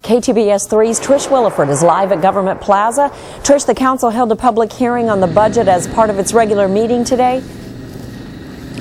KTBS 3's Trish Williford is live at Government Plaza. Trish, the council held a public hearing on the budget as part of its regular meeting today.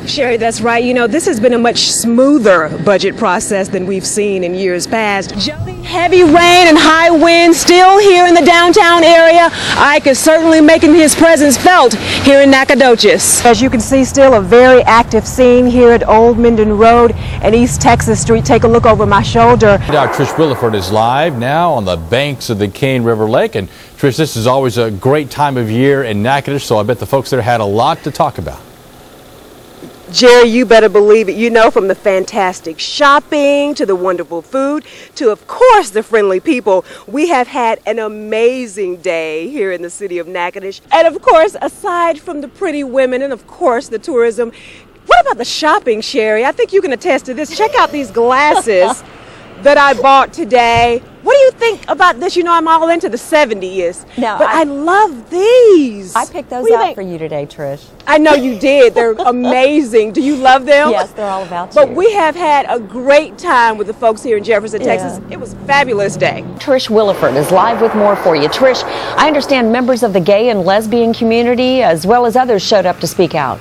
Sherry, that's right. You know, this has been a much smoother budget process than we've seen in years past. Heavy rain and high winds still here in the downtown area. Ike is certainly making his presence felt here in Nacogdoches. As you can see, still a very active scene here at Old Minden Road and East Texas Street. Take a look over my shoulder. Trish Williford is live now on the banks of the Cane River Lake. And Trish, this is always a great time of year in Natchitoches, so I bet the folks there had a lot to talk about. Jerry, you better believe it. You know, from the fantastic shopping to the wonderful food to, of course, the friendly people. We have had an amazing day here in the city of Natchitoches. And, of course, aside from the pretty women and, of course, the tourism, what about the shopping, Sherry? I think you can attest to this. Check out these glasses that I bought today. What do you think about this? You know, I'm all into the 70s, but I love these. I picked those out for you today, Trish. I know you did. They're amazing. Do you love them? Yes, they're all about you. But we have had a great time with the folks here in Jefferson, Texas. It was a fabulous day. Trish Williford is live with more for you. Trish, I understand members of the gay and lesbian community as well as others showed up to speak out.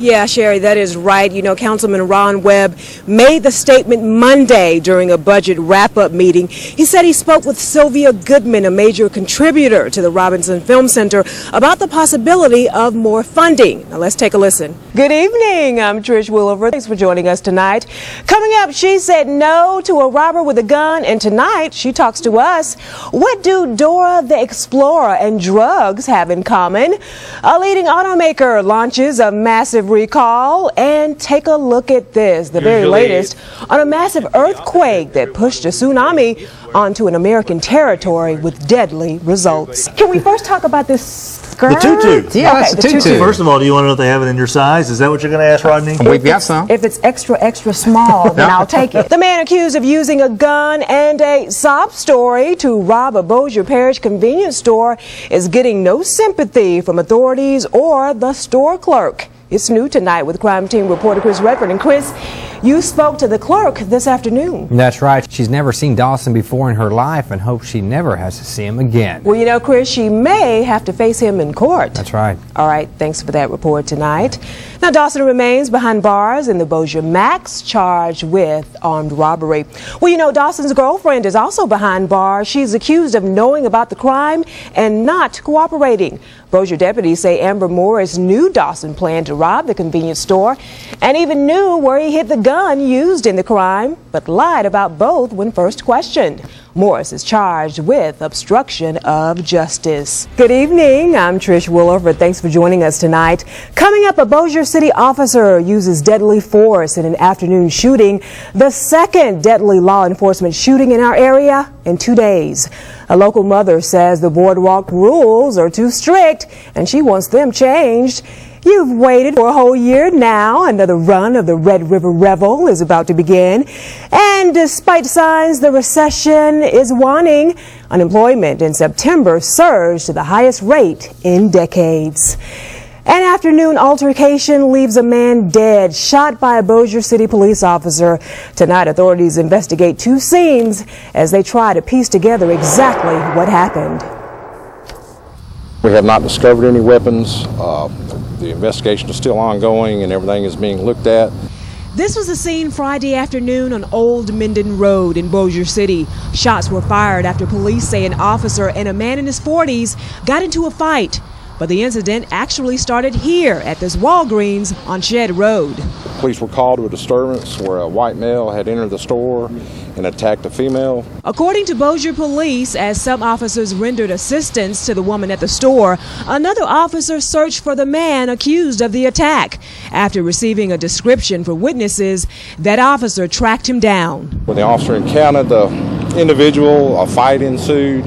Yeah, Sherry, that is right. You know, Councilman Ron Webb made the statement Monday during a budget wrap-up meeting. He said he spoke with Sylvia Goodman, a major contributor to the Robinson Film Center, about the possibility of more funding. Now, let's take a listen. Good evening. I'm Trish Williford. Thanks for joining us tonight. Coming up, she said no to a robber with a gun, and tonight she talks to us. What do Dora the Explorer and drugs have in common? A leading automaker launches a massive recall, and take a look at this, the very latest on a massive earthquake that pushed a tsunami onto an American territory with deadly results. Can we first talk about this skirt? The tutu. Yeah, that's the tutu. First of all, do you want to know if they have it in your size? Is that what you're going to ask, Rodney? We've got some. If it's extra, extra small, then I'll take it. The man accused of using a gun and a sob story to rob a Bossier Parish convenience store is getting no sympathy from authorities or the store clerk. It's new tonight with crime team reporter Chris Redford. And Chris, you spoke to the clerk this afternoon. That's right. She's never seen Dawson before in her life and hopes she never has to see him again. Well, you know, Chris, she may have to face him in court. That's right. All right, thanks for that report tonight. Now, Dawson remains behind bars in the Bossier Max, charged with armed robbery. Well, you know, Dawson's girlfriend is also behind bars. She's accused of knowing about the crime and not cooperating. Bossier deputies say Amber Morris knew Dawson planned to rob the convenience store and even knew where he hid the gun used in the crime, but lied about both when first questioned. Morris is charged with obstruction of justice. Good evening. I'm Trish Williford. Thanks for joining us tonight. Coming up, a Bossier City officer uses deadly force in an afternoon shooting, the second deadly law enforcement shooting in our area in 2 days. A local mother says the boardwalk rules are too strict and she wants them changed. You've waited for a whole year now. Another run of the Red River Revel is about to begin. And despite signs the recession is waning, unemployment in September surged to the highest rate in decades. An afternoon altercation leaves a man dead, shot by a Bossier City police officer. Tonight, authorities investigate two scenes as they try to piece together exactly what happened. We have not discovered any weapons. The investigation is still ongoing and everything is being looked at. This was the scene Friday afternoon on Old Minden Road in Bossier City. Shots were fired after police say an officer and a man in his 40s got into a fight. But the incident actually started here at this Walgreens on Shed Road. Police were called to a disturbance where a white male had entered the store and attacked a female. According to Bossier police, as some officers rendered assistance to the woman at the store, another officer searched for the man accused of the attack. After receiving a description for witnesses, that officer tracked him down. When the officer encountered the individual, a fight ensued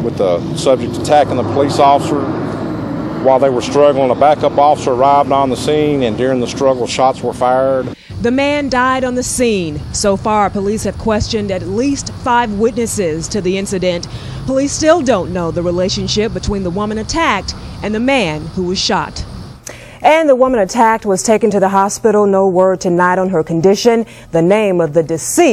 with the subject attacking the police officer. While they were struggling, a backup officer arrived on the scene, and during the struggle, shots were fired. The man died on the scene. So far, police have questioned at least 5 witnesses to the incident. Police still don't know the relationship between the woman attacked and the man who was shot. And the woman attacked was taken to the hospital. No word tonight on her condition. The name of the deceased